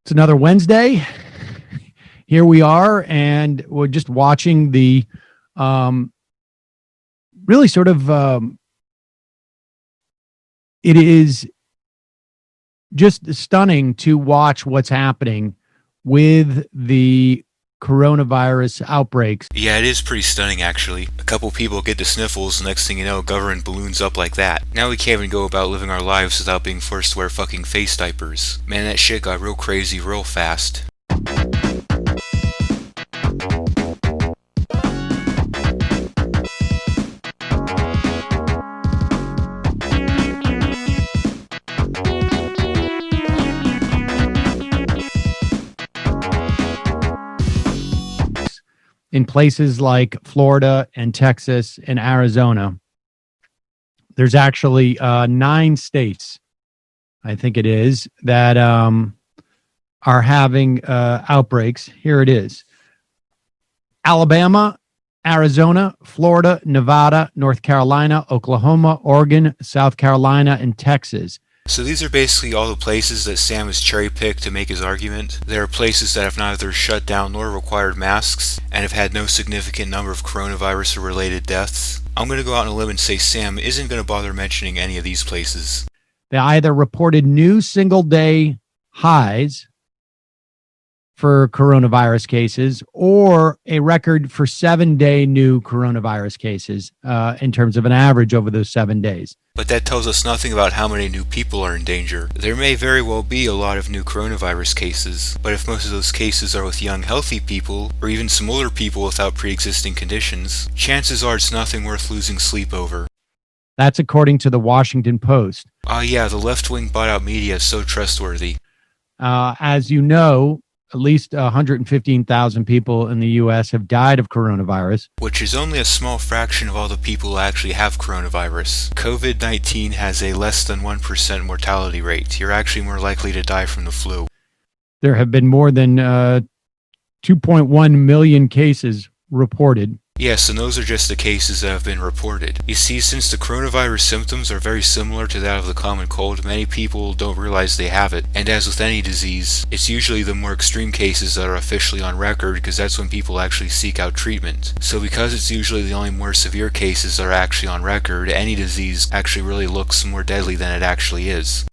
It's another Wednesday. Here we are, and we're just watching the really sort of it is just stunning to watch what's happening with the coronavirus outbreaks. Yeah, it is pretty stunning actually. A couple people get the sniffles, the next thing you know, government balloons up like that. Now we can't even go about living our lives without being forced to wear fucking face diapers. Man, that shit got real crazy real fast. In places like Florida and Texas and Arizona, there's actually 9 states, I think it is, that are having outbreaks. Here it is: Alabama, Arizona, Florida, Nevada, North Carolina, Oklahoma, Oregon, South Carolina, and Texas. So these are basically all the places that Sam has cherry-picked to make his argument. There are places that have neither shut down nor required masks, and have had no significant number of coronavirus-related deaths. I'm going to go out on a limb and say Sam isn't going to bother mentioning any of these places. They either reported new single-day highs for coronavirus cases or a record for 7-day new coronavirus cases in terms of an average over those 7 days. But that tells us nothing about how many new people are in danger. There may very well be a lot of new coronavirus cases, but if most of those cases are with young, healthy people, or even some older people without pre-existing conditions, chances are it's nothing worth losing sleep over. That's according to the Washington Post. Yeah, the left-wing bought-out media is so trustworthy. As you know, at least 115,000 people in the U.S. have died of coronavirus, which is only a small fraction of all the people who actually have coronavirus. COVID-19 has a less than 1% mortality rate. You're actually more likely to die from the flu. There have been more than 2.1 million cases reported. Yes, and those are just the cases that have been reported. You see, since the coronavirus symptoms are very similar to that of the common cold, many people don't realize they have it. And as with any disease, it's usually the more extreme cases that are officially on record, because that's when people actually seek out treatment. So because it's usually the only more severe cases that are actually on record, any disease actually really looks more deadly than it actually is.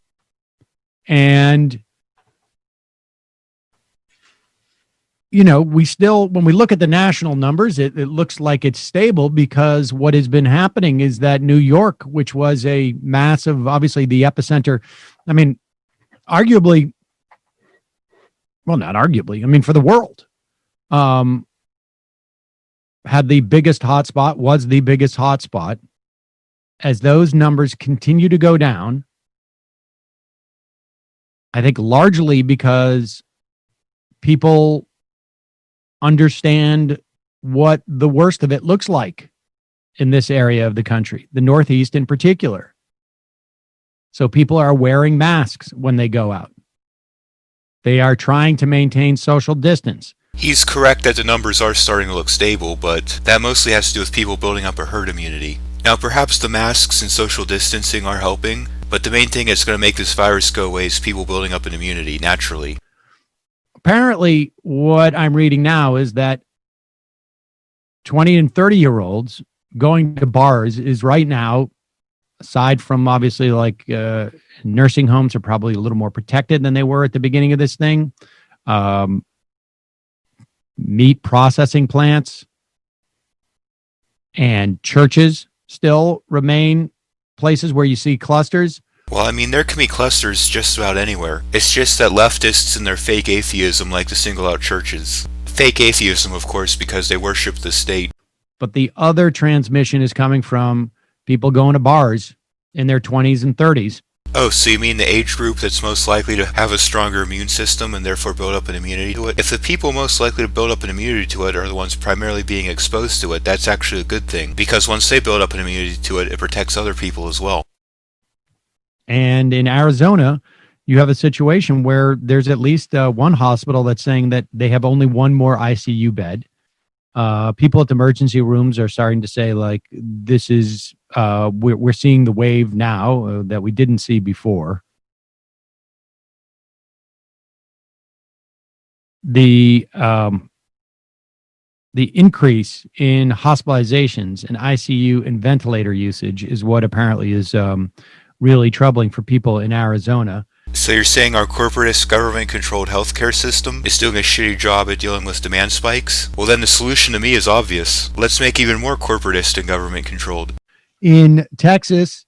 And you know, we still, when we look at the national numbers, it looks like it's stable, because what has been happening is that New York, which was a massive, obviously the epicenter, I mean, arguably, well, not arguably, I mean, for the world, had the biggest hotspot, was the biggest hotspot. As those numbers continue to go down, I think largely because people understand what the worst of it looks like in this area of the country, the Northeast in particular. So people are wearing masks when they go out. They are trying to maintain social distance. He's correct that the numbers are starting to look stable, but that mostly has to do with people building up a herd immunity. Now, perhaps the masks and social distancing are helping, but the main thing that's going to make this virus go away is people building up an immunity naturally. Apparently, what I'm reading now is that 20 and 30-year-olds going to bars is right now, aside from obviously like nursing homes are probably a little more protected than they were at the beginning of this thing. Meat processing plants and churches still remain places where you see clusters. Well, I mean, there can be clusters just about anywhere. It's just that leftists and their fake atheism like to single out churches. Fake atheism, of course, because they worship the state. But the other transmission is coming from people going to bars in their 20s and 30s. Oh, so you mean the age group that's most likely to have a stronger immune system and therefore build up an immunity to it? If the people most likely to build up an immunity to it are the ones primarily being exposed to it, that's actually a good thing. Because once they build up an immunity to it, it protects other people as well. And in Arizona, you have a situation where there's at least one hospital that's saying that they have only one more ICU bed. People at the emergency rooms are starting to say, like, this is, we're seeing the wave now that we didn't see before. the increase in hospitalizations and ICU and ventilator usage is what apparently is really troubling for people in Arizona. So you're saying our corporatist, government-controlled healthcare system is doing a shitty job at dealing with demand spikes? Well, then the solution to me is obvious. Let's make even more corporatist and government-controlled. In Texas,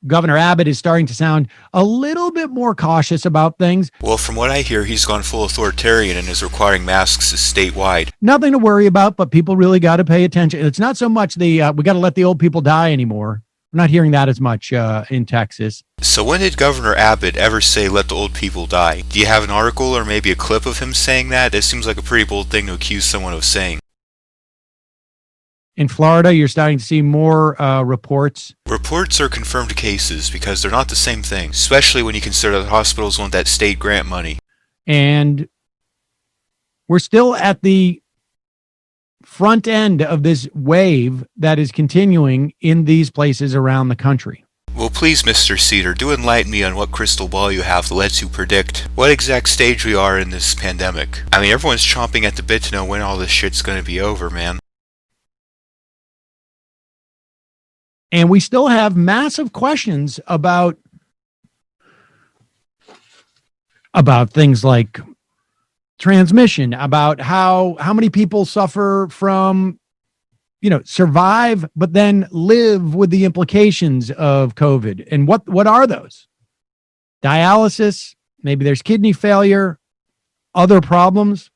Governor Abbott is starting to sound a little bit more cautious about things. Well, from what I hear, he's gone full authoritarian and is requiring masks statewide. Nothing to worry about, but people really got to pay attention. It's not so much we got to let the old people die anymore. We're not hearing that as much in Texas. So when did Governor Abbott ever say let the old people die? Do you have an article or maybe a clip of him saying that? It seems like a pretty bold thing to accuse someone of saying. In Florida, you're starting to see more reports. Reports are confirmed cases because they're not the same thing, especially when you consider that hospitals want that state grant money. And we're still at the front end of this wave that is continuing in these places around the country. Well, please, Mr. Seder, do enlighten me on what crystal ball you have that lets you predict what exact stage we are in this pandemic. I mean, everyone's chomping at the bit to know when all this shit's gonna be over, man. And we still have massive questions about things like transmission, about how many people suffer from, survive, but then live with the implications of COVID. And what are those? Dialysis, maybe there's kidney failure, other problems.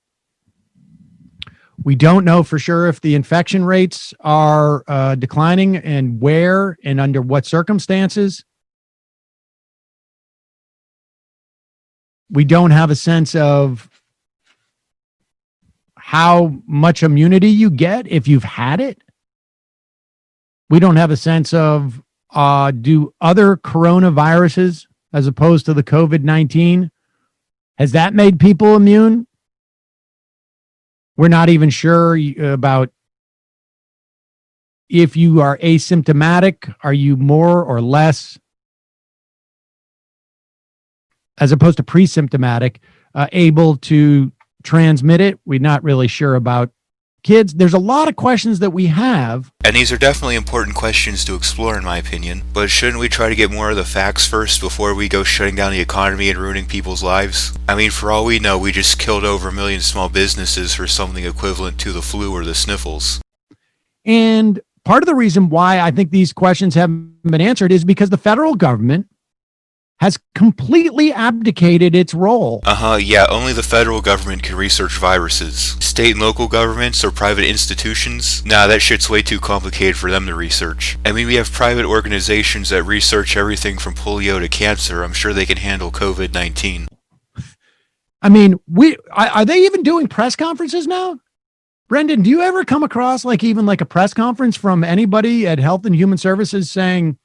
We don't know for sure if the infection rates are declining and where and under what circumstances. We don't have a sense of how much immunity you get if you've had it. We don't have a sense of do other coronaviruses, as opposed to the COVID-19, has that made people immune? We're not even sure about if you are asymptomatic, are you more or less, as opposed to pre-symptomatic, able to transmit it? We're not really sure about kids. There's a lot of questions that we have. And these are definitely important questions to explore, in my opinion. But shouldn't we try to get more of the facts first before we go shutting down the economy and ruining people's lives? I mean, for all we know, we just killed over 1 million small businesses for something equivalent to the flu or the sniffles. And part of the reason why I think these questions haven't been answered is because the federal government has completely abdicated its role. Yeah, only the federal government can research viruses. State and local governments or private institutions? Nah, that shit's way too complicated for them to research. I mean, we have private organizations that research everything from polio to cancer. I'm sure they can handle COVID-19. I mean, are they even doing press conferences now? Brendan, do you ever come across even a press conference from anybody at Health and Human Services saying,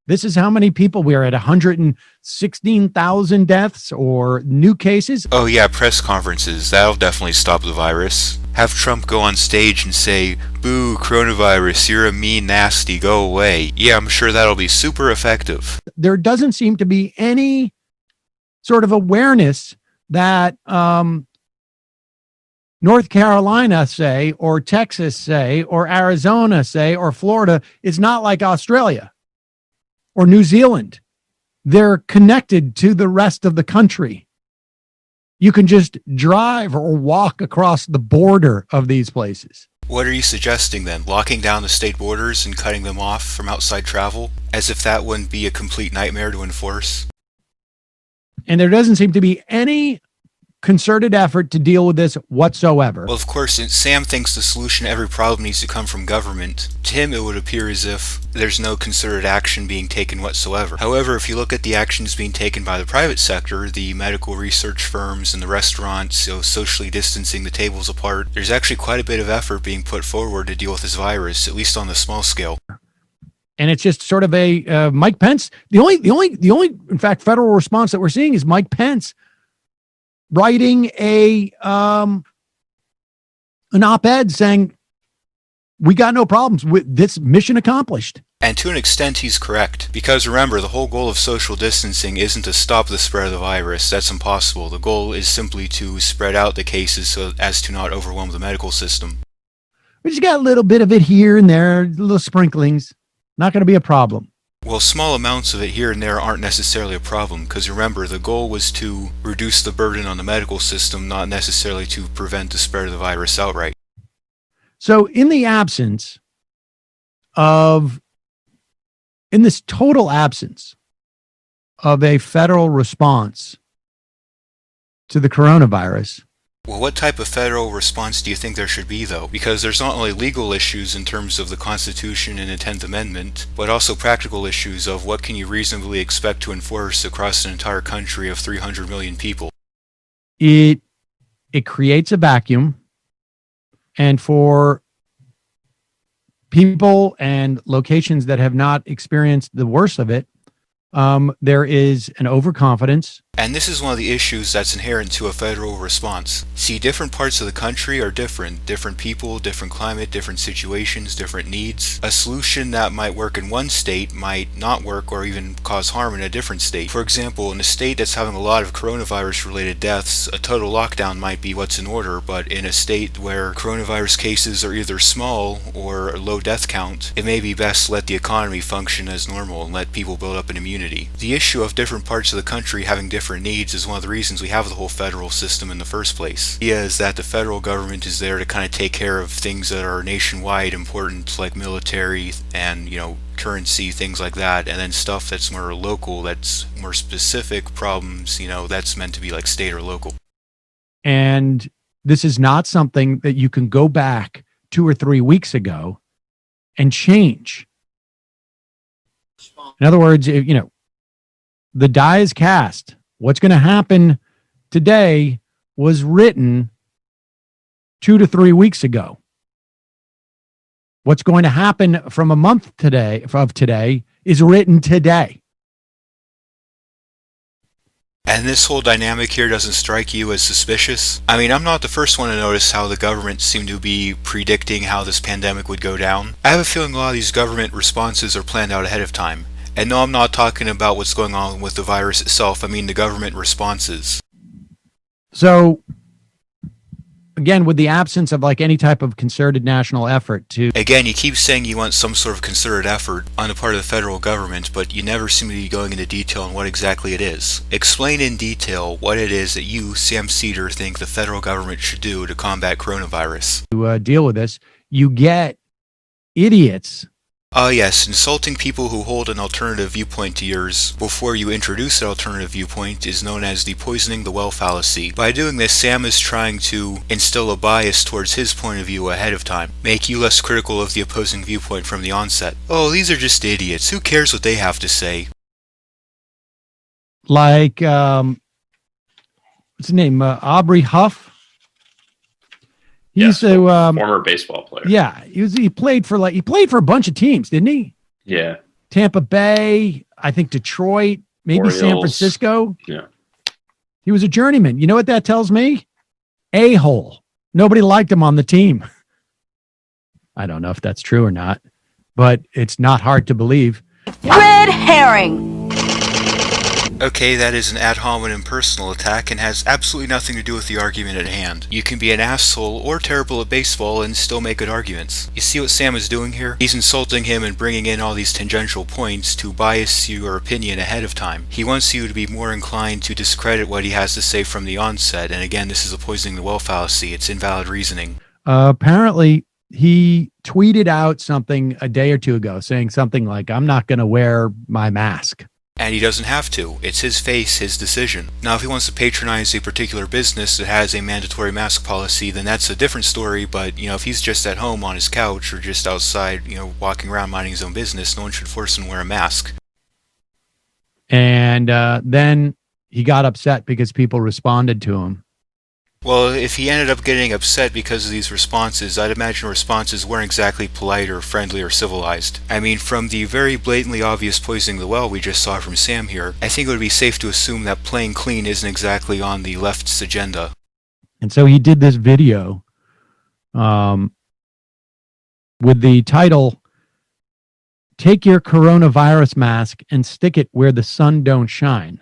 this is how many people we are at 116,000 deaths or new cases? Oh yeah, press conferences. That'll definitely stop the virus. Have Trump go on stage and say, boo, coronavirus, you're a mean nasty, go away. Yeah, I'm sure that'll be super effective. There doesn't seem to be any sort of awareness that North Carolina, say, or Texas, say, or Arizona, say, or Florida is not like Australia or New Zealand. They're connected to the rest of the country. You can just drive or walk across the border of these places. What are you suggesting then? Locking down the state borders and cutting them off from outside travel? As if that wouldn't be a complete nightmare to enforce? And there doesn't seem to be any concerted effort to deal with this whatsoever. Well, of course, Sam thinks the solution to every problem needs to come from government. To him, it would appear as if there's no concerted action being taken whatsoever. However, if you look at the actions being taken by the private sector, the medical research firms and the restaurants, socially distancing the tables apart, there's actually quite a bit of effort being put forward to deal with this virus, at least on the small scale. And it's just sort of a Mike Pence. The only, in fact, federal response that we're seeing is Mike Pence writing an op-ed saying, we got no problems with this, mission accomplished. And to an extent, he's correct. Because remember, the whole goal of social distancing isn't to stop the spread of the virus. That's impossible. The goal is simply to spread out the cases so as to not overwhelm the medical system. We just got a little bit of it here and there, little sprinklings. Not going to be a problem. Well, small amounts of it here and there aren't necessarily a problem, because remember, the goal was to reduce the burden on the medical system, not necessarily to prevent the spread of the virus outright. So in this total absence of a federal response to the coronavirus. Well, what type of federal response do you think there should be, though? Because there's not only legal issues in terms of the Constitution and the 10th Amendment, but also practical issues of what can you reasonably expect to enforce across an entire country of 300 million people. It creates a vacuum, and for people and locations that have not experienced the worst of it, there is an overconfidence. And this is one of the issues that's inherent to a federal response. See, different parts of the country are different. Different people, different climate, different situations, different needs. A solution that might work in one state might not work or even cause harm in a different state. For example, in a state that's having a lot of coronavirus-related deaths, a total lockdown might be what's in order, but in a state where coronavirus cases are either small or a low death count, it may be best to let the economy function as normal and let people build up an immunity. The issue of different parts of the country having different needs is one of the reasons we have the whole federal system in the first place. The idea is that the federal government is there to kind of take care of things that are nationwide important, like military and, currency, things like that, and then stuff that's more local, that's more specific problems, that's meant to be like state or local. And this is not something that you can go back 2 or 3 weeks ago and change. In other words, the die is cast. What's going to happen today was written 2 to 3 weeks ago. What's going to happen from a month of today is written today. And this whole dynamic here doesn't strike you as suspicious? I mean, I'm not the first one to notice how the government seemed to be predicting how this pandemic would go down. I have a feeling a lot of these government responses are planned out ahead of time. And no, I'm not talking about what's going on with the virus itself. I mean the government responses. So, again, with the absence of any type of concerted national effort to... Again, you keep saying you want some sort of concerted effort on the part of the federal government, but you never seem to be going into detail on what exactly it is. Explain in detail what it is that you, Sam Seder, think the federal government should do to combat coronavirus. To deal with this, you get idiots. Yes, insulting people who hold an alternative viewpoint to yours before you introduce an alternative viewpoint is known as the poisoning the well fallacy. By doing this, Sam is trying to instill a bias towards his point of view ahead of time, make you less critical of the opposing viewpoint from the onset. Oh, these are just idiots. Who cares what they have to say? Like, what's his name? Aubrey Huff. He's a former baseball player. Yeah, he played for a bunch of teams, didn't he? Yeah. Tampa Bay, I think Detroit, maybe Orioles. San Francisco. Yeah. He was a journeyman. You know what that tells me? A-hole. Nobody liked him on the team. I don't know if that's true or not, but it's not hard to believe. Red herring. Okay, that is an ad hominem personal attack and has absolutely nothing to do with the argument at hand. You can be an asshole or terrible at baseball and still make good arguments. You see what Sam is doing here? He's insulting him and bringing in all these tangential points to bias your opinion ahead of time. He wants you to be more inclined to discredit what he has to say from the onset, and again, this is a poisoning the well fallacy. It's invalid reasoning. Apparently, he tweeted out something a day or two ago saying something like, "I'm not going to wear my mask." And he doesn't have to. It's his face, his decision. Now, if he wants to patronize a particular business that has a mandatory mask policy, then that's a different story, but, if he's just at home on his couch or just outside, walking around minding his own business, no one should force him to wear a mask. And then he got upset because people responded to him. Well, if he ended up getting upset because of these responses, I'd imagine responses weren't exactly polite or friendly or civilized. I mean, from the very blatantly obvious poisoning the well we just saw from Sam here, I think it would be safe to assume that playing clean isn't exactly on the left's agenda. And so he did this video with the title, take your coronavirus mask and stick it where the sun don't shine.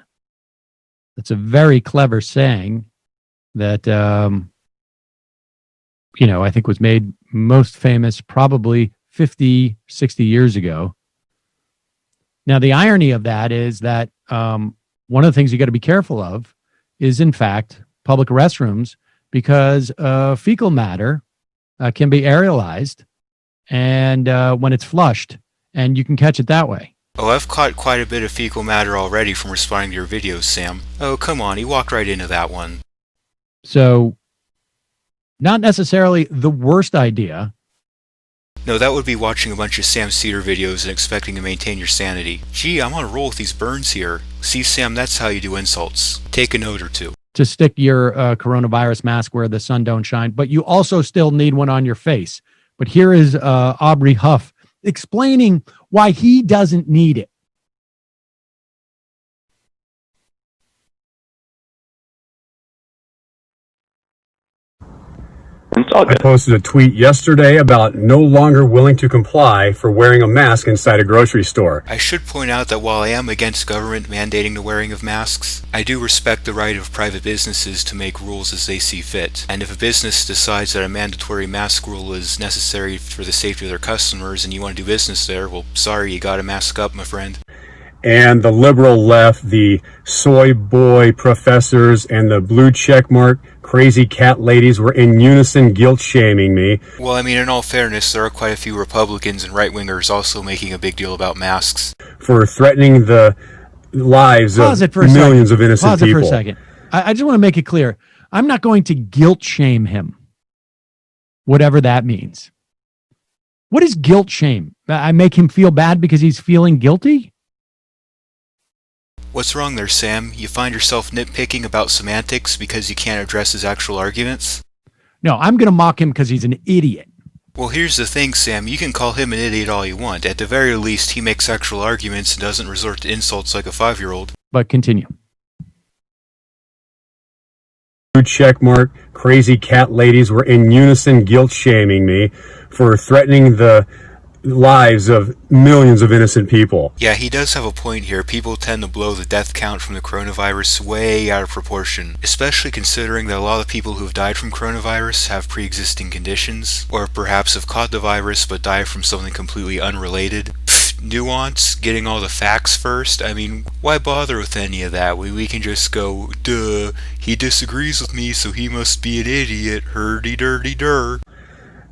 That's a very clever saying that, I think was made most famous probably 50, 60 years ago. Now, the irony of that is that one of the things you got to be careful of is, in fact, public restrooms, because fecal matter can be aerialized and when it's flushed, and you can catch it that way. Oh, I've caught quite a bit of fecal matter already from responding to your videos, Sam. Oh, come on, he walked right into that one. So, not necessarily the worst idea. No, that would be watching a bunch of Sam Seder videos and expecting to maintain your sanity. Gee, I'm on a roll with these burns here. See, Sam, that's how you do insults. Take a note or two. To stick your coronavirus mask where the sun don't shine, but you also still need one on your face. But here is Aubrey Huff explaining why he doesn't need it. I posted a tweet yesterday about no longer willing to comply for wearing a mask inside a grocery store. I should point out that while I am against government mandating the wearing of masks, I do respect the right of private businesses to make rules as they see fit. And if a business decides that a mandatory mask rule is necessary for the safety of their customers and you want to do business there, well, sorry, you gotta mask up, my friend. And the liberal left, the soy boy professors and the blue checkmark crazy cat ladies were in unison guilt shaming me. Well, I mean, in all fairness, there are quite a few Republicans and right-wingers also making a big deal about masks. For threatening the lives of millions of innocent people. Pause it for a second. I just want to make it clear. I'm not going to guilt shame him, whatever that means. What is guilt shame? I make him feel bad because he's feeling guilty? What's wrong there, Sam? You find yourself nitpicking about semantics because you can't address his actual arguments? No, I'm going to mock him because he's an idiot. Well, here's the thing, Sam. You can call him an idiot all you want. At the very least, he makes actual arguments and doesn't resort to insults like a 5-year-old. But continue. Blue checkmark crazy cat ladies were in unison guilt shaming me for threatening the lives of millions of innocent people. Yeah, he does have a point here. People tend to blow the death count from the coronavirus way out of proportion, especially considering that a lot of people who have died from coronavirus have pre-existing conditions, or perhaps have caught the virus but died from something completely unrelated. Pfft, nuance, getting all the facts first. I mean, why bother with any of that? We can just go, duh, he disagrees with me, so he must be an idiot, hurdy-durdy-dur.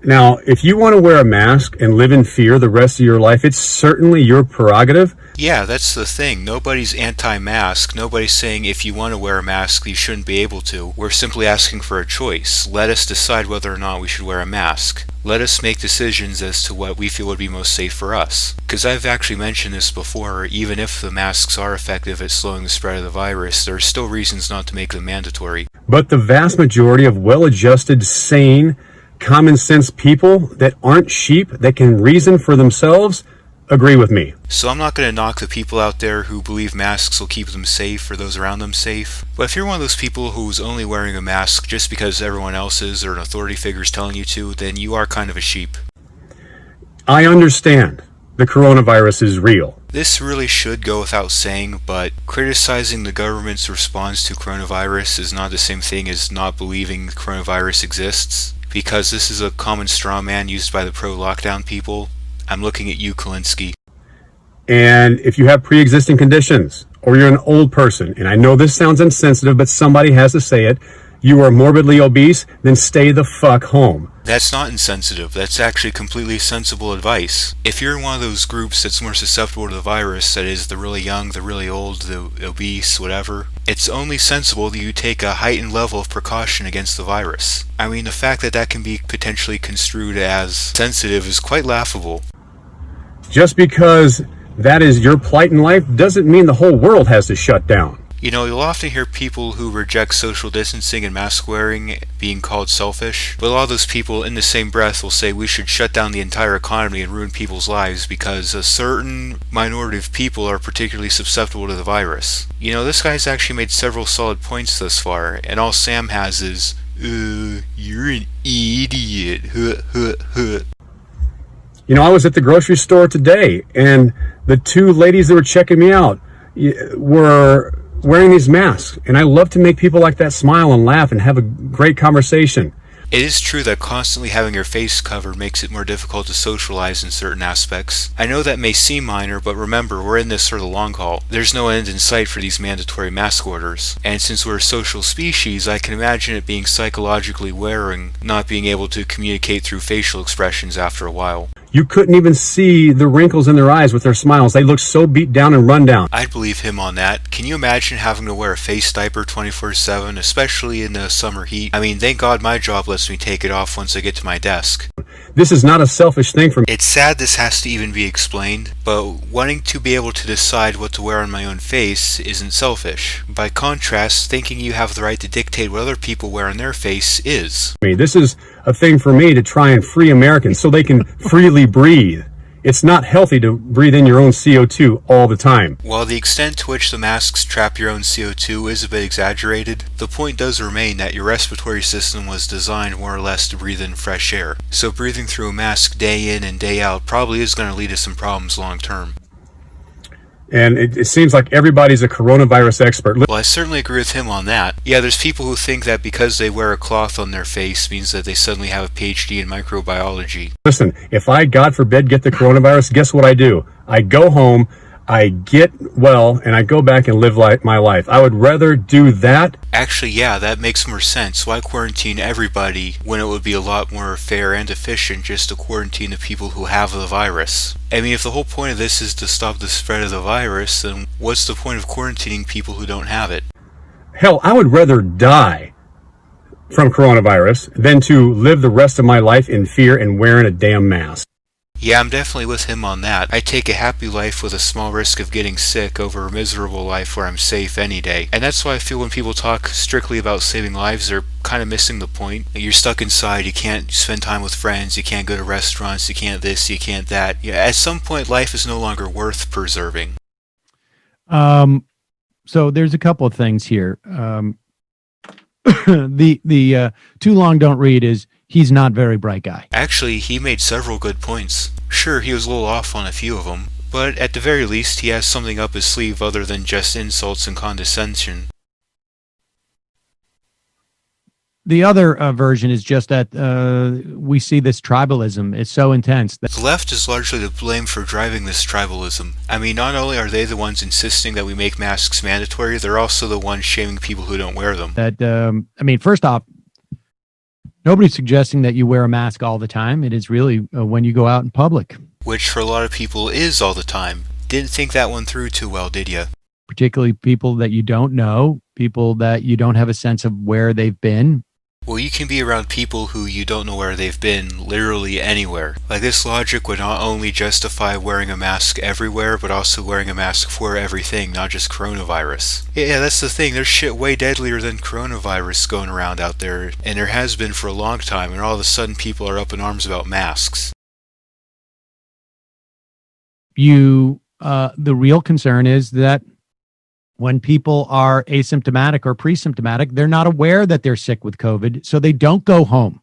Now, if you want to wear a mask and live in fear the rest of your life, it's certainly your prerogative. Yeah, that's the thing. Nobody's anti-mask. Nobody's saying if you want to wear a mask, you shouldn't be able to. We're simply asking for a choice. Let us decide whether or not we should wear a mask. Let us make decisions as to what we feel would be most safe for us. Because I've actually mentioned this before, even if the masks are effective at slowing the spread of the virus, there are still reasons not to make them mandatory. But the vast majority of well-adjusted, sane, common sense people that aren't sheep, that can reason for themselves, agree with me. So I'm not going to knock the people out there who believe masks will keep them safe or those around them safe. But if you're one of those people who's only wearing a mask just because everyone else is or an authority figure is telling you to, then you are kind of a sheep. I understand the coronavirus is real. This really should go without saying, but criticizing the government's response to coronavirus is not the same thing as not believing coronavirus exists. Because this is a common straw man used by the pro-lockdown people, I'm looking at you, Kulinski. And if you have pre-existing conditions, or you're an old person, and I know this sounds insensitive, but somebody has to say it, you are morbidly obese, then stay the fuck home. That's not insensitive. That's actually completely sensible advice. If you're in one of those groups that's more susceptible to the virus, that is the really young, the really old, the obese, whatever, it's only sensible that you take a heightened level of precaution against the virus. I mean, the fact that that can be potentially construed as sensitive is quite laughable. Just because that is your plight in life doesn't mean the whole world has to shut down. You know, you'll often hear people who reject social distancing and mask wearing being called selfish, but a lot of those people in the same breath will say we should shut down the entire economy and ruin people's lives because a certain minority of people are particularly susceptible to the virus. You know, this guy's actually made several solid points thus far, and all Sam has is, you're an idiot, huh. I was at the grocery store today, and the two ladies that were checking me out were wearing these masks. And I love to make people like that smile and laugh and have a great conversation. It is true that constantly having your face covered makes it more difficult to socialize in certain aspects. I know that may seem minor, but remember, we're in this for the long haul. There's no end in sight for these mandatory mask orders. And since we're a social species, I can imagine it being psychologically wearing, not being able to communicate through facial expressions after a while. You couldn't even see the wrinkles in their eyes with their smiles. They looked so beat down and run down. I'd believe him on that. Can you imagine having to wear a face diaper 24/7, especially in the summer heat? I mean, thank God my job lets me take it off once I get to my desk. This is not a selfish thing for me. It's sad this has to even be explained, but wanting to be able to decide what to wear on my own face isn't selfish. By contrast, thinking you have the right to dictate what other people wear on their face is. This is a thing for me to try and free Americans so they can freely breathe. It's not healthy to breathe in your own CO2 all the time. While the extent to which the masks trap your own CO2 is a bit exaggerated, the point does remain that your respiratory system was designed more or less to breathe in fresh air. So breathing through a mask day in and day out probably is going to lead to some problems long term. And it seems like everybody's a coronavirus expert. Well, I certainly agree with him on that. Yeah, there's people who think that because they wear a cloth on their face means that they suddenly have a PhD in microbiology. Listen, if I, God forbid, get the coronavirus, guess what I do? I go home, I get well, and I go back and live my life. I would rather do that. Actually, yeah, that makes more sense. Why quarantine everybody when it would be a lot more fair and efficient just to quarantine the people who have the virus? I mean, if the whole point of this is to stop the spread of the virus, then what's the point of quarantining people who don't have it? Hell, I would rather die from coronavirus than to live the rest of my life in fear and wearing a damn mask. Yeah, I'm definitely with him on that. I take a happy life with a small risk of getting sick over a miserable life where I'm safe any day. And that's why I feel when people talk strictly about saving lives, they're kind of missing the point. You're stuck inside, you can't spend time with friends, you can't go to restaurants, you can't this, you can't that. Yeah, at some point, life is no longer worth preserving. So there's a couple of things here. The too long don't read is he's not very bright guy. Actually, he made several good points. Sure, he was a little off on a few of them, but at the very least, he has something up his sleeve other than just insults and condescension. The other version is just that we see this tribalism. It's so intense. The left is largely to blame for driving this tribalism. I mean, not only are they the ones insisting that we make masks mandatory, they're also the ones shaming people who don't wear them. First off, nobody's suggesting that you wear a mask all the time. It is really when you go out in public. Which for a lot of people is all the time. Didn't think that one through too well, did ya? Particularly people that you don't know, people that you don't have a sense of where they've been. Well, you can be around people who you don't know where they've been literally anywhere. Like, this logic would not only justify wearing a mask everywhere, but also wearing a mask for everything, not just coronavirus. Yeah, that's the thing. There's shit way deadlier than coronavirus going around out there, and there has been for a long time, and all of a sudden people are up in arms about masks. The real concern is that when people are asymptomatic or pre-symptomatic, they're not aware that they're sick with COVID, so they don't go home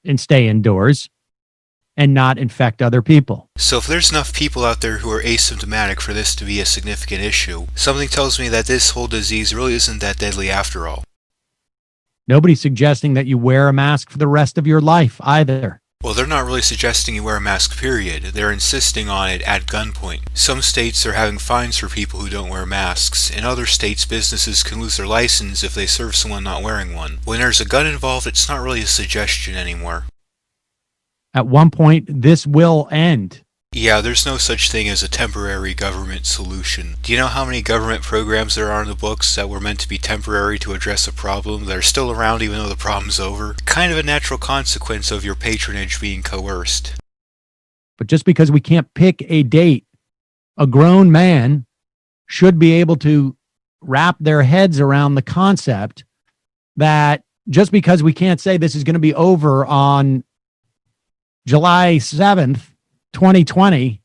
and stay indoors and not infect other people. So if there's enough people out there who are asymptomatic for this to be a significant issue, something tells me that this whole disease really isn't that deadly after all. Nobody's suggesting that you wear a mask for the rest of your life either. Well, they're not really suggesting you wear a mask, period. They're insisting on it at gunpoint. Some states are having fines for people who don't wear masks. In other states, businesses can lose their license if they serve someone not wearing one. When there's a gun involved, it's not really a suggestion anymore. At one point, this will end. Yeah, there's no such thing as a temporary government solution. Do you know how many government programs there are in the books that were meant to be temporary to address a problem that are still around even though the problem's over? Kind of a natural consequence of your patronage being coerced. But just because we can't pick a date, a grown man should be able to wrap their heads around the concept that just because we can't say this is going to be over on July 7th, 2020,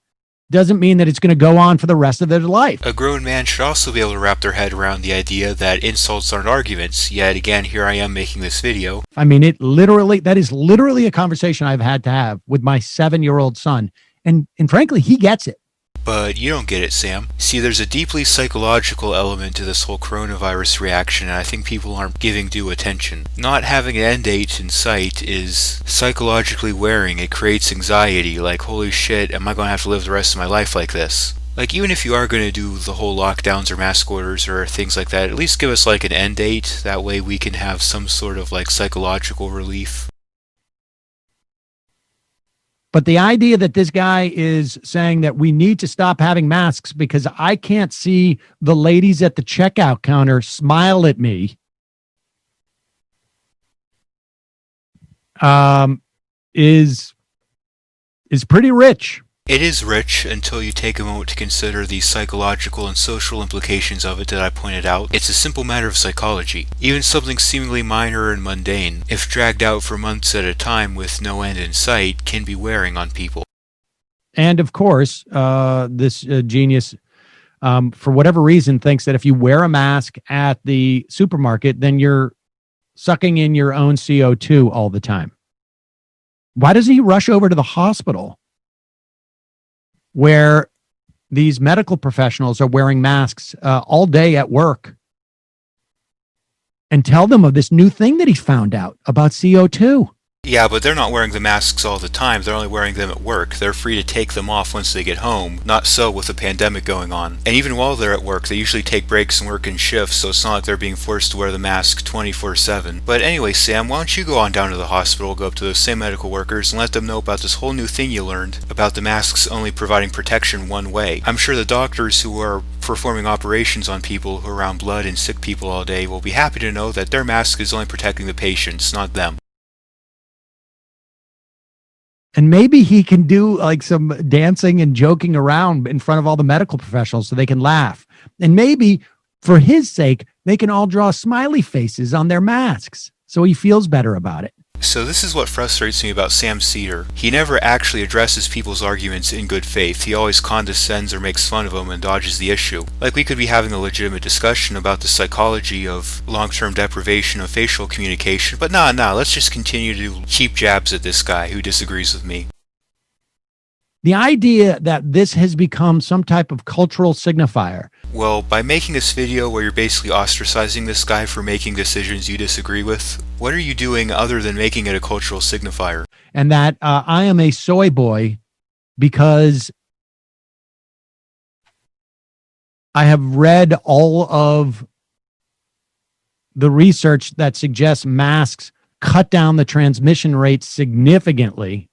doesn't mean that it's going to go on for the rest of their life. A grown man should also be able to wrap their head around the idea that insults aren't arguments, yet again, here I am making this video. I mean, that is literally a conversation I've had to have with my 7-year-old son. And frankly, he gets it. But you don't get it, Sam. See, there's a deeply psychological element to this whole coronavirus reaction, and I think people aren't giving due attention. Not having an end date in sight is psychologically wearing. It creates anxiety, like, holy shit, am I going to have to live the rest of my life like this? Like, even if you are going to do the whole lockdowns or mask orders or things like that, at least give us, like, an end date. That way we can have some sort of, like, psychological relief. But the idea that this guy is saying that we need to stop having masks because I can't see the ladies at the checkout counter smile at me is pretty rich. It is rich until you take a moment to consider the psychological and social implications of it that I pointed out. It's a simple matter of psychology. Even something seemingly minor and mundane, if dragged out for months at a time with no end in sight, can be wearing on people. And of course, this genius, for whatever reason, thinks that if you wear a mask at the supermarket, then you're sucking in your own CO2 all the time. Why doesn't he rush over to the hospital where these medical professionals are wearing masks all day at work and tell them of this new thing that he found out about CO2? Yeah, but they're not wearing the masks all the time. They're only wearing them at work. They're free to take them off once they get home. Not so with the pandemic going on. And even while they're at work, they usually take breaks and work in shifts, so it's not like they're being forced to wear the mask 24/7. But anyway, Sam, why don't you go on down to the hospital, go up to those same medical workers, and let them know about this whole new thing you learned about the masks only providing protection one way. I'm sure the doctors who are performing operations on people who are around blood and sick people all day will be happy to know that their mask is only protecting the patients, not them. And maybe he can do like some dancing and joking around in front of all the medical professionals so they can laugh. And maybe for his sake, they can all draw smiley faces on their masks so he feels better about it. So this is what frustrates me about Sam Seder. He never actually addresses people's arguments in good faith. He always condescends or makes fun of them and dodges the issue. Like we could be having a legitimate discussion about the psychology of long-term deprivation of facial communication, but nah, let's just continue to do cheap jabs at this guy who disagrees with me. The idea that this has become some type of cultural signifier. Well, by making this video where you're basically ostracizing this guy for making decisions you disagree with, what are you doing other than making it a cultural signifier? And that I am a soy boy because I have read all of the research that suggests masks cut down the transmission rate significantly.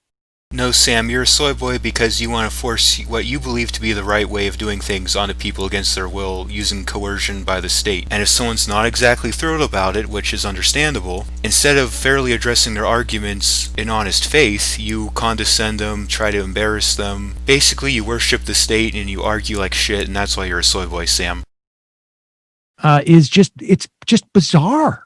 No, Sam, you're a soy boy because you want to force what you believe to be the right way of doing things onto people against their will using coercion by the state. And if someone's not exactly thrilled about it, which is understandable, instead of fairly addressing their arguments in honest faith, you condescend them, try to embarrass them. Basically, you worship the state and you argue like shit, and that's why you're a soy boy, Sam. It's just bizarre.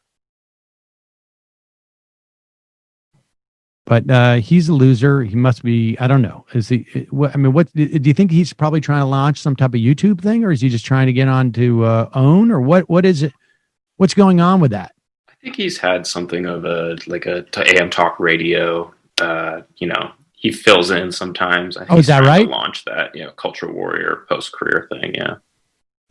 But he's a loser. He must be. I don't know. Is he? I mean, what do you think? He's probably trying to launch some type of YouTube thing, or is he just trying to get on to OWN, or what? What is it? What's going on with that? I think he's had something of a AM talk radio. He fills in sometimes. I think is that right? To launch that, culture warrior post career thing. Yeah.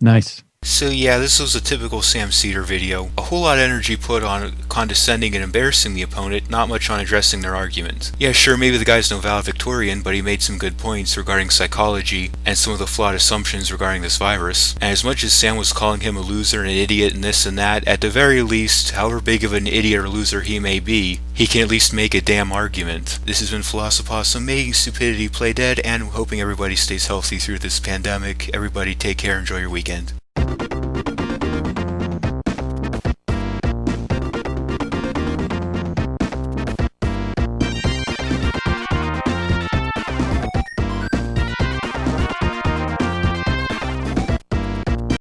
Nice. So yeah, this was a typical Sam Seder video. A whole lot of energy put on condescending and embarrassing the opponent, not much on addressing their argument. Yeah, sure, maybe the guy's no valedictorian, but he made some good points regarding psychology and some of the flawed assumptions regarding this virus. And as much as Sam was calling him a loser and an idiot and this and that, at the very least, however big of an idiot or loser he may be, he can at least make a damn argument. This has been Philosopos, making stupidity play dead, and hoping everybody stays healthy through this pandemic. Everybody take care, enjoy your weekend.